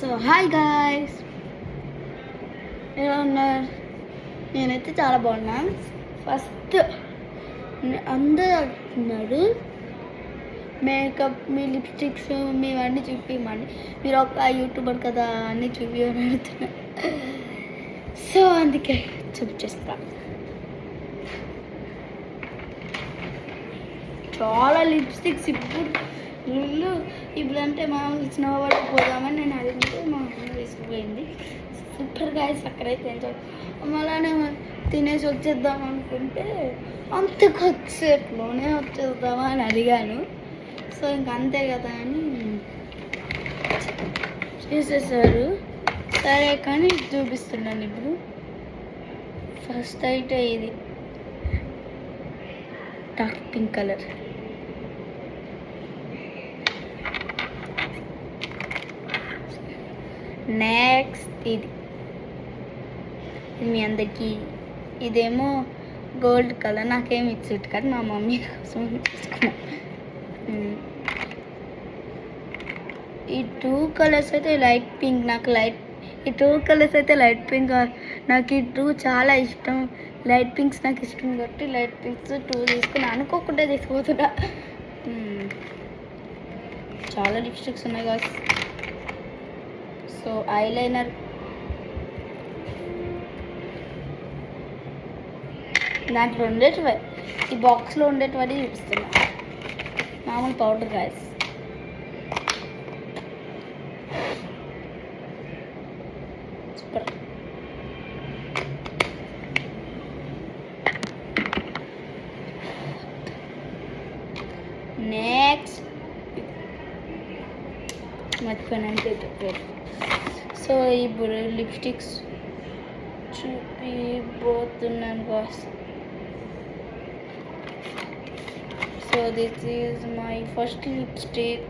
So hi guys, ఎలా ఉన్నారు? నేనైతే చాలా బాగున్నాను. ఫస్ట్ అందరూ అంటున్నారు మేకప్, మీ లిప్స్టిక్స్ మీవన్నీ చూపించమని. మీరు ఒక యూట్యూబర్ కదా అన్నీ చూపించని అడుగుతున్నారు. సో అందుకే చూపించేస్తాను. చాలా లిప్స్టిక్స్ ఇప్పుడు అంటే మా స్నో వాటర్ పోదామని నేను అడిగితే మా అమ్మ తీసుకుపోయింది. సూపర్ గాయస్, అక్కడైతే ఎంజాయ్. మళ్ళీ తినేసి వచ్చేద్దాం అనుకుంటే అంత కొద్దిసేపులోనే వచ్చేద్దామా అని అడిగాను. సో ఇంక అంతే కదా అని చేసేసారు. సరే కానీ చూపిస్తున్నాను ఇప్పుడు. ఫస్ట్ అయితే ఇది డార్క్ పింక్ కలర్. నెక్స్ట్ ఇది మీ అందరికీ ఇదేమో గోల్డ్ కలర్. నాకేమి ఇచ్చేది కాదు, మా మమ్మీ కోసం తీసుకున్నా. ఈ టూ కలర్స్ అయితే లైట్ పింక్. ఈ టూ కలర్స్ అయితే లైట్ పింక్. నాకు ఈ టూ చాలా ఇష్టం. లైట్ పింక్స్ నాకు ఇష్టం కాబట్టి లైట్ పింక్స్ టూ తీసుకుని అనుకోకుండా తీసుకుపోతున్నా. చాలా లిప్స్టిక్స్ ఉన్నాయి కదా. సో ఐలైనర్ దాంట్లో ఉండేటివి, ఈ బాక్స్లో ఉండేటివన్నీ చూపిస్తున్నా. మామూలు పౌడర్ గాయస్. సూపర్. నెక్స్ట్ మర్చిపోయినంటే సో ఇప్పుడు లిప్స్టిక్స్ చూపిపోతున్నాను boss. So this is my first lipstick.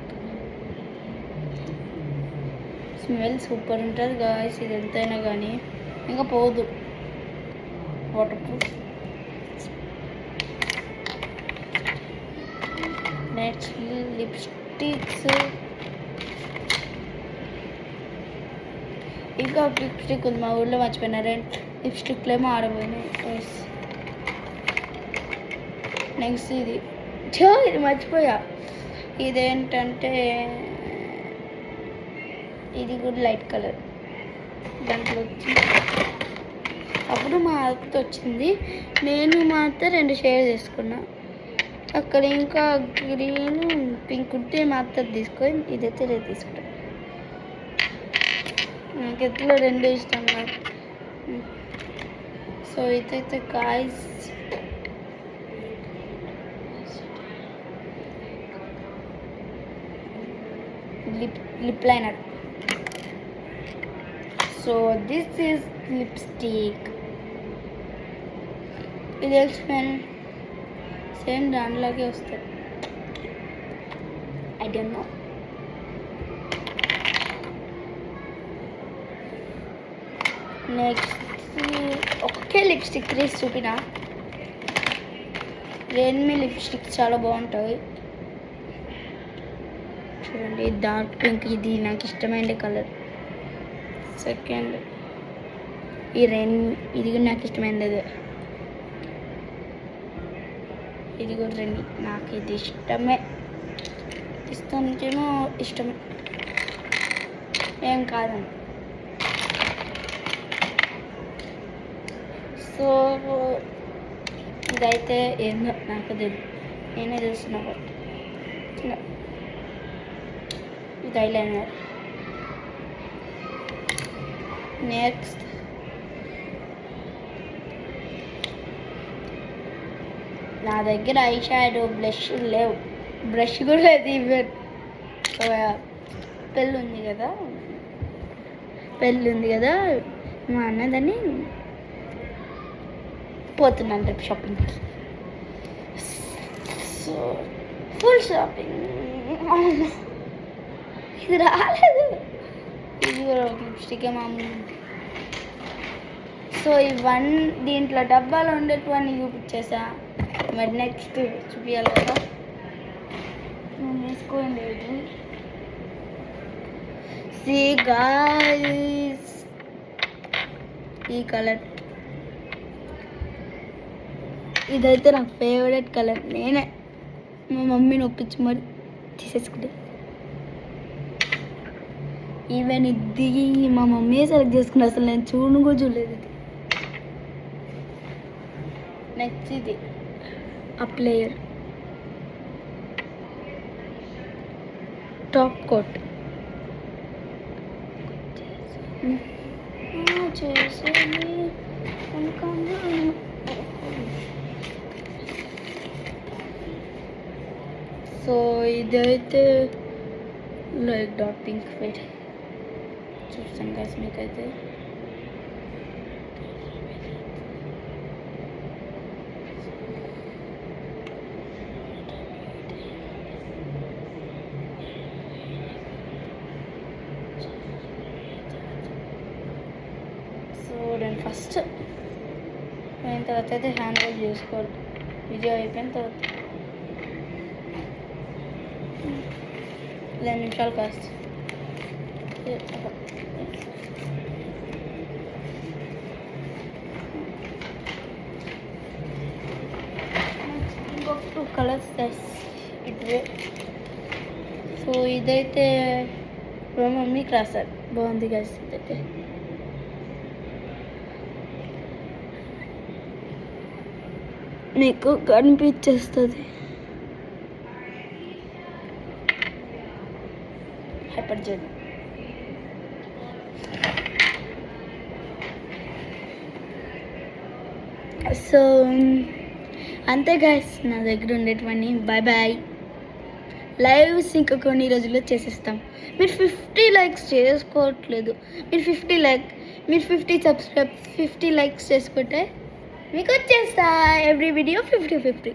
Smell super ఉంటుంది గాయస్. ఇది ఎంతైనా కానీ ఇంకా పోదు. Waterproof. Next lipsticks. ఇంకా ఒక లిప్స్టిక్ ఉంది, మా ఊళ్ళో మర్చిపోయినా. రెండు లిప్స్టిక్లేమో ఆడపోయినాయి. నెక్స్ట్ ఇది మర్చిపోయా. ఇదేంటంటే ఇది కూడా లైట్ కలర్. దాంట్లో వచ్చి అప్పుడు మా అత్త వచ్చింది, నేను మా అత్త రెండు షేర్ తీసుకున్నా. అక్కడ ఇంకా గ్రీన్ పింక్ ఉంటే మా అత్త తీసుకొని ఇదైతే లేదు తీసుకుంటా. నాకు ఎట్లా రెండు ఇష్టం నాకు. సో ఇదైతే guys lip liner. So this is lipstick. ఇది స్మెల్ సేమ్ దాంట్లోకి వస్తుంది. I don't know. Next okay lipstick తీసి చూపిన. రెడ్మీ లిప్స్టిక్ చాలా బాగుంటాయి. చూడండి, డార్క్ పింక్. ఇది నాకు ఇష్టమైన కలర్. సెకండ్ ఈ ఇది కూడా నాకు ఇష్టమైనది. ఇది కూడా రెడ్మీ. నాకు ఇది ఇష్టమే. ఇస్తానేమో ఇష్టమే, ఏం కాదండి. సో ఇదైతే ఏందో నాకు తెలియదు, నేనే చూస్తున్నా. ఇది ఐలైనర్. నెక్స్ట్ నా దగ్గర ఐ షాడో బ్లష్ లేవు, బ్రష్ కూడా లేదు. ఈవెన్ పెళ్ళి ఉంది కదా మా అన్నదని పోతున్నాను రేపు షాపింగ్కి. So full shopping. ఇది రాలేదు. ఇది కూడా ఒక లిప్స్టిక్ మామూలు. సో దీంట్లో డబ్బాలో ఉండేటివన్నీ చూపించేసా. మరి నెక్స్ట్ చూపించాలి కదా. నేను వేసుకోండి. See guys, ఈ కలర్ ఇదైతే నా ఫేవరెట్ కలర్. నేనే మా మమ్మీని ఒప్పించి మరి తీసేసుకుంటే. ఈవెన్ ఇది మా మమ్మీ సెలెక్ట్ చేసుకున్నా, అసలు నేను కూడా చూడలేదు ఇది. నెక్స్ట్ ఇది అప్లేయర్ టాప్ కోట్ చేసేది. సో ఇదైతే లైక్ డాట్ పింక్ ఫేడ్ చూస్తాను కదా మీకైతే. సో నేను ఫస్ట్ అయిన తర్వాత అయితే హ్యాండ్ వాష్ చేసుకోవాలి. వీడియో అయిపోయిన తర్వాత 10 నిమిషాలు కాస్త ఇంకొక 2 కలర్స్ ఇటువే. సో ఇదైతే మా మమ్మీకి రాశారు, బాగుంది గైస్. ఇదైతే మీకు కనిపించేస్తుంది. Hyper gel. సో అంతే గైస్ నా దగ్గర ఉండేటివన్నీ. Bye bye. లైవ్స్ ఇంకా కొన్ని రోజుల్లో చేసేస్తాం. మీరు 50 లైక్స్ చేసుకోవట్లేదు. మీరు 50 సబ్స్క్రైబ్ 50 లైక్స్ చేసుకుంటే మీకు వచ్చేస్తా ఎవ్రీ వీడియో 50.